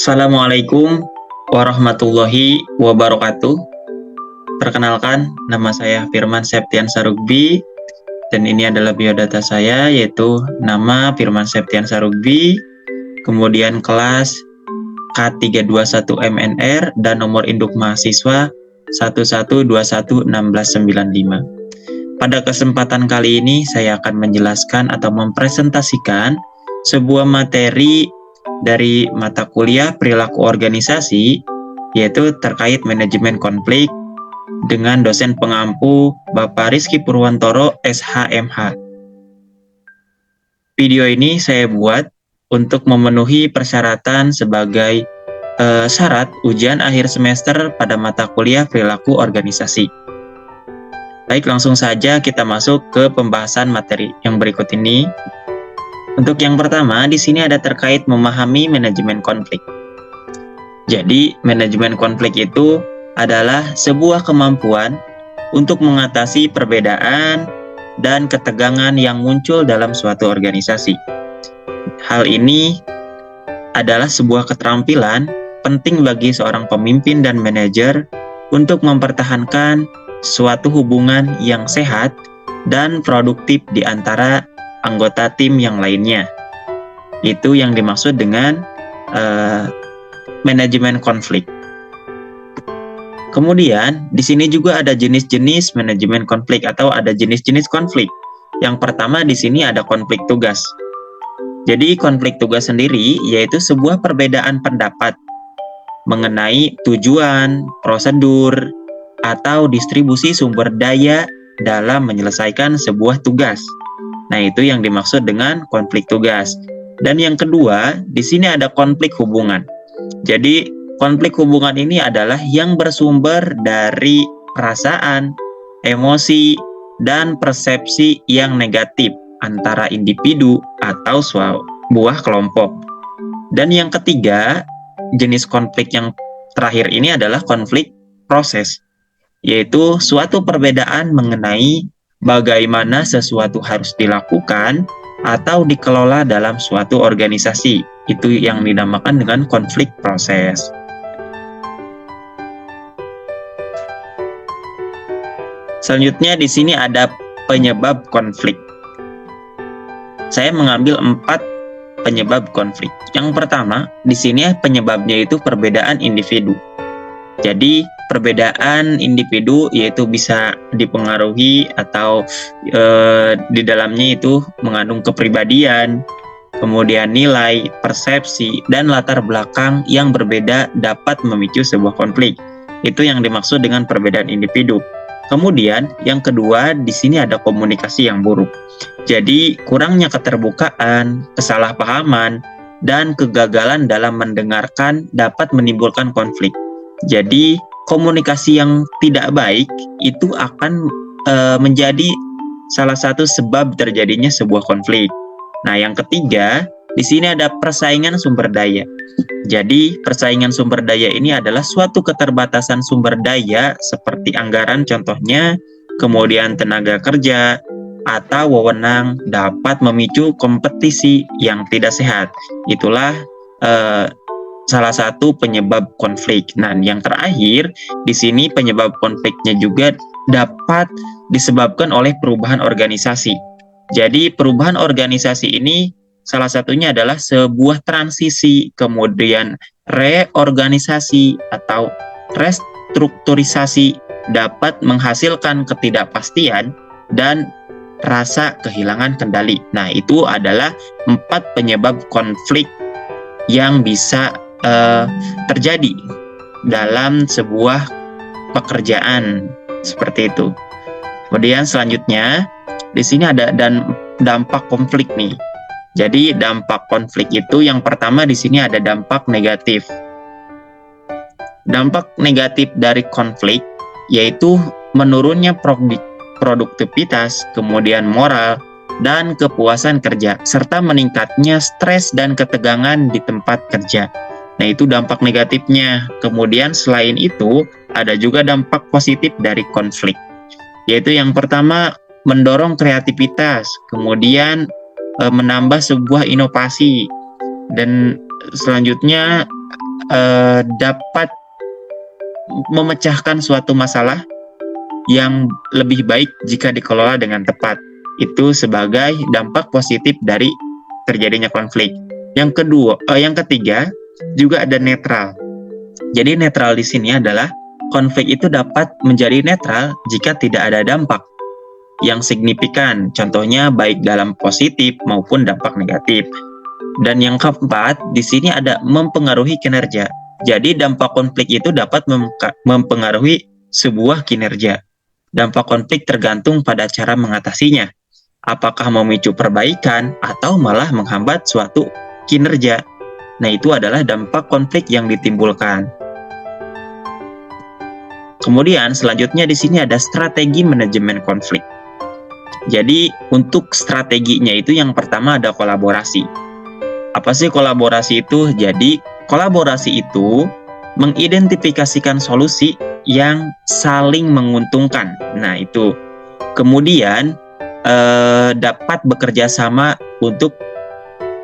Assalamualaikum warahmatullahi wabarakatuh. Perkenalkan, nama saya Firman Septian Sarugbi dan ini adalah biodata saya, yaitu nama Firman Septian Sarugbi, kemudian kelas K321MNR dan nomor induk mahasiswa 11211695. Pada kesempatan kali ini saya akan menjelaskan atau mempresentasikan sebuah materi dari mata kuliah perilaku organisasi, yaitu terkait manajemen konflik dengan dosen pengampu Bapak Rizky Purwantoro SHMH. Video ini saya buat untuk memenuhi persyaratan sebagai syarat ujian akhir semester pada mata kuliah perilaku organisasi. Baik, langsung saja kita masuk ke pembahasan materi yang berikut ini. Untuk yang pertama, di sini ada terkait memahami manajemen konflik. Jadi, manajemen konflik itu adalah sebuah kemampuan untuk mengatasi perbedaan dan ketegangan yang muncul dalam suatu organisasi. Hal ini adalah sebuah keterampilan penting bagi seorang pemimpin dan manajer untuk mempertahankan suatu hubungan yang sehat dan produktif di antara anggota tim yang lainnya. Itu yang dimaksud dengan manajemen konflik. Kemudian, di sini juga ada jenis-jenis manajemen konflik atau ada jenis-jenis konflik. Yang pertama di sini ada konflik tugas. Jadi, konflik tugas sendiri yaitu sebuah perbedaan pendapat mengenai tujuan, prosedur, atau distribusi sumber daya dalam menyelesaikan sebuah tugas. Nah, itu yang dimaksud dengan konflik tugas. Dan yang kedua, di sini ada konflik hubungan. Jadi, konflik hubungan ini adalah yang bersumber dari perasaan, emosi, dan persepsi yang negatif antara individu atau sebuah kelompok. Dan yang ketiga, jenis konflik yang terakhir ini adalah konflik proses, yaitu suatu perbedaan mengenai bagaimana sesuatu harus dilakukan atau dikelola dalam suatu organisasi. Itu yang dinamakan dengan konflik proses. Selanjutnya di sini ada penyebab konflik. Saya mengambil 4 penyebab konflik. Yang pertama, di sini penyebabnya itu perbedaan individu. Jadi, perbedaan individu yaitu bisa dipengaruhi atau di dalamnya itu mengandung kepribadian, kemudian nilai, persepsi, dan latar belakang yang berbeda dapat memicu sebuah konflik. Itu yang dimaksud dengan perbedaan individu. Kemudian, yang kedua, di sini ada komunikasi yang buruk. Jadi, kurangnya keterbukaan, kesalahpahaman, dan kegagalan dalam mendengarkan dapat menimbulkan konflik. Jadi, komunikasi yang tidak baik itu akan menjadi salah satu sebab terjadinya sebuah konflik. Nah, yang ketiga, di sini ada persaingan sumber daya. Jadi, persaingan sumber daya ini adalah suatu keterbatasan sumber daya seperti anggaran contohnya, kemudian tenaga kerja, atau wewenang dapat memicu kompetisi yang tidak sehat. Itulah salah satu penyebab konflik. Nah, yang terakhir, di sini penyebab konfliknya juga dapat disebabkan oleh perubahan organisasi. Jadi, perubahan organisasi ini salah satunya adalah sebuah transisi, kemudian reorganisasi atau restrukturisasi dapat menghasilkan ketidakpastian dan rasa kehilangan kendali. Nah, itu adalah 4 penyebab konflik yang bisa terjadi dalam sebuah pekerjaan seperti itu. Kemudian selanjutnya di sini ada dampak konflik nih. Jadi dampak konflik itu yang pertama di sini ada dampak negatif. Dampak negatif dari konflik yaitu menurunnya produktivitas, kemudian moral dan kepuasan kerja, serta meningkatnya stres dan ketegangan di tempat kerja. Nah, itu dampak negatifnya. Kemudian selain itu, ada juga dampak positif dari konflik. Yaitu yang pertama, mendorong kreativitas, kemudian menambah sebuah inovasi, dan selanjutnya dapat memecahkan suatu masalah yang lebih baik jika dikelola dengan tepat. Itu sebagai dampak positif dari terjadinya konflik. Yang ketiga juga ada netral. Jadi netral di sini adalah konflik itu dapat menjadi netral jika tidak ada dampak yang signifikan, contohnya baik dalam positif maupun dampak negatif. Dan yang keempat, di sini ada mempengaruhi kinerja. Jadi dampak konflik itu dapat mempengaruhi sebuah kinerja. Dampak konflik tergantung pada cara mengatasinya. Apakah memicu perbaikan atau malah menghambat suatu kinerja. Nah, itu adalah dampak konflik yang ditimbulkan. Kemudian selanjutnya di sini ada strategi manajemen konflik. Jadi untuk strateginya itu yang pertama ada kolaborasi. Apa sih kolaborasi itu? Jadi kolaborasi itu mengidentifikasikan solusi yang saling menguntungkan. Nah, itu. Kemudian dapat bekerja sama untuk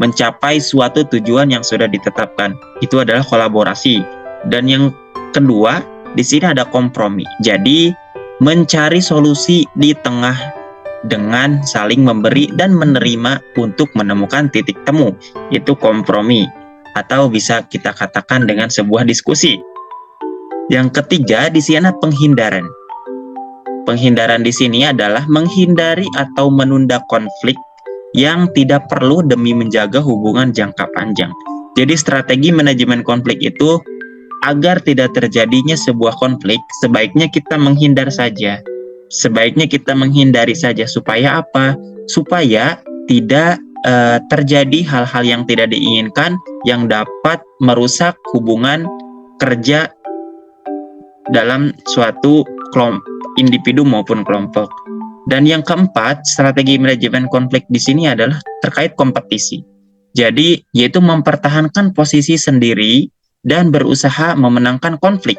mencapai suatu tujuan yang sudah ditetapkan. Itu adalah kolaborasi. Dan yang kedua, di sini ada kompromi. Jadi mencari solusi di tengah dengan saling memberi dan menerima untuk menemukan titik temu. Itu kompromi, atau bisa kita katakan dengan sebuah diskusi. Yang ketiga, di sini ada penghindaran. Penghindaran di sini adalah menghindari atau menunda konflik yang tidak perlu demi menjaga hubungan jangka panjang. Jadi strategi manajemen konflik itu agar tidak terjadinya sebuah konflik, sebaiknya kita menghindar saja. Sebaiknya kita menghindari saja. Supaya apa? Supaya tidak terjadi hal-hal yang tidak diinginkan yang dapat merusak hubungan kerja dalam suatu individu maupun kelompok. Dan yang keempat, strategi manajemen konflik di sini adalah terkait kompetisi. Jadi, yaitu mempertahankan posisi sendiri dan berusaha memenangkan konflik,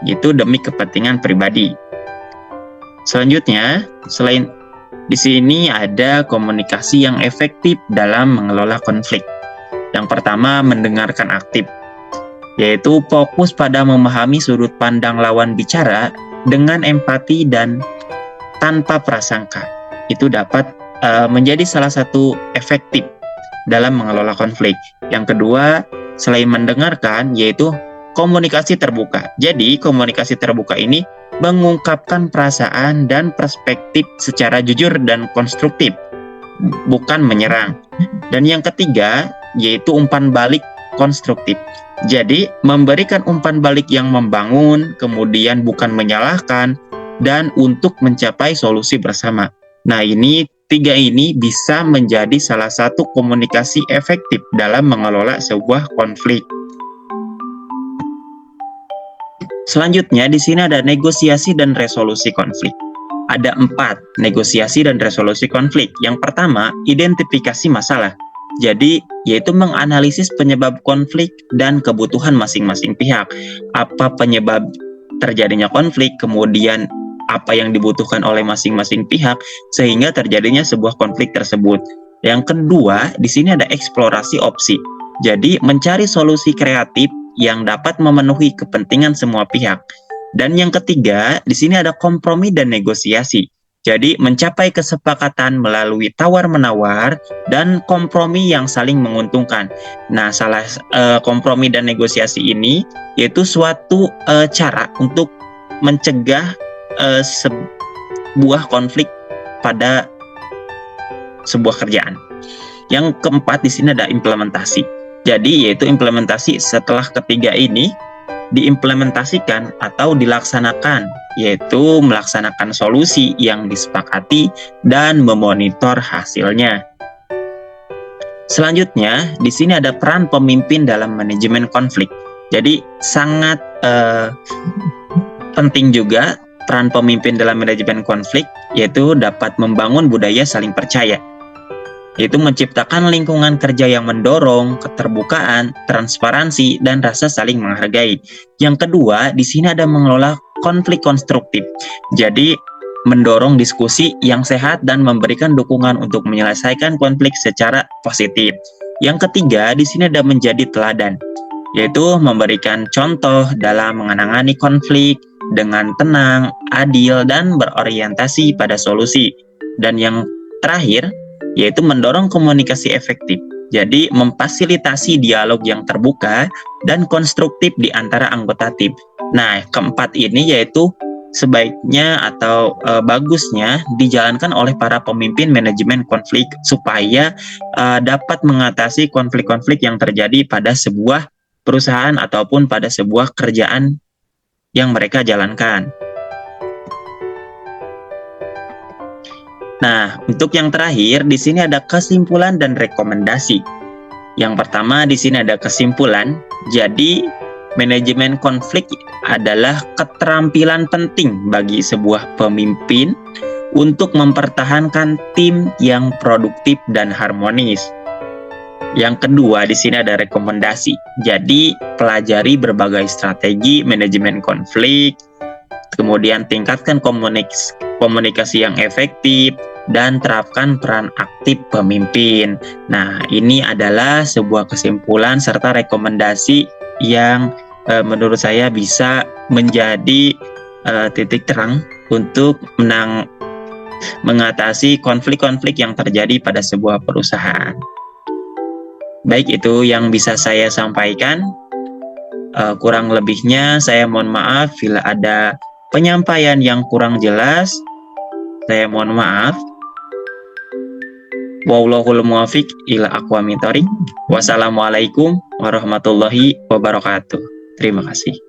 itu demi kepentingan pribadi. Selanjutnya, selain di sini ada komunikasi yang efektif dalam mengelola konflik. Yang pertama, mendengarkan aktif, yaitu fokus pada memahami sudut pandang lawan bicara dengan empati dan tanpa prasangka. Itu dapat menjadi salah satu efektif dalam mengelola konflik. Yang kedua, selain mendengarkan, yaitu komunikasi terbuka. Jadi, komunikasi terbuka ini mengungkapkan perasaan dan perspektif secara jujur dan konstruktif, bukan menyerang. Dan yang ketiga, yaitu umpan balik konstruktif. Jadi, memberikan umpan balik yang membangun, kemudian bukan menyalahkan, dan untuk mencapai solusi bersama. Nah, tiga ini bisa menjadi salah satu komunikasi efektif dalam mengelola sebuah konflik. Selanjutnya, di sini ada negosiasi dan resolusi konflik. Ada 4 negosiasi dan resolusi konflik. Yang pertama, identifikasi masalah. Jadi, yaitu menganalisis penyebab konflik dan kebutuhan masing-masing pihak. Apa penyebab terjadinya konflik, kemudian apa yang dibutuhkan oleh masing-masing pihak, sehingga terjadinya sebuah konflik tersebut. Yang kedua, di sini ada eksplorasi opsi. Jadi, mencari solusi kreatif yang dapat memenuhi kepentingan semua pihak. Dan yang ketiga, di sini ada kompromi dan negosiasi. Jadi, mencapai kesepakatan melalui tawar-menawar dan kompromi yang saling menguntungkan. Nah, kompromi dan negosiasi ini yaitu suatu cara untuk mencegah sebuah konflik pada sebuah kerjaan. Yang keempat di sini ada implementasi. Jadi, yaitu implementasi setelah ketiga ini diimplementasikan atau dilaksanakan, yaitu melaksanakan solusi yang disepakati dan memonitor hasilnya. Selanjutnya, di sini ada peran pemimpin dalam manajemen konflik. Jadi, sangat penting juga peran pemimpin dalam manajemen konflik, yaitu dapat membangun budaya saling percaya, yaitu menciptakan lingkungan kerja yang mendorong keterbukaan, transparansi, dan rasa saling menghargai. Yang kedua, di sini ada mengelola konflik konstruktif. Jadi, mendorong diskusi yang sehat dan memberikan dukungan untuk menyelesaikan konflik secara positif. Yang ketiga, di sini ada menjadi teladan. yaitu memberikan contoh dalam menangani konflik dengan tenang, adil, dan berorientasi pada solusi. Dan yang terakhir, yaitu mendorong komunikasi efektif. Jadi, memfasilitasi dialog yang terbuka dan konstruktif di antara anggota tim. Nah, keempat ini yaitu sebaiknya atau bagusnya dijalankan oleh para pemimpin manajemen konflik supaya dapat mengatasi konflik-konflik yang terjadi pada sebuah perusahaan ataupun pada sebuah kerjaan yang mereka jalankan. Nah, untuk yang terakhir di sini ada kesimpulan dan rekomendasi. Yang pertama di sini ada kesimpulan. Jadi, manajemen konflik adalah keterampilan penting bagi sebuah pemimpin untuk mempertahankan tim yang produktif dan harmonis. Yang kedua di sini ada rekomendasi. Jadi, pelajari berbagai strategi manajemen konflik, kemudian tingkatkan komunikasi yang efektif, dan terapkan peran aktif pemimpin. Nah, ini adalah sebuah kesimpulan serta rekomendasi yang menurut saya bisa menjadi titik terang untuk mengatasi konflik-konflik yang terjadi pada sebuah perusahaan. Baik, itu yang bisa saya sampaikan. Kurang lebihnya saya mohon maaf bila ada penyampaian yang kurang jelas. Saya mohon maaf. Wallahul muwaffiq ila aqwamit thoriq. Wassalamualaikum warahmatullahi wabarakatuh. Terima kasih.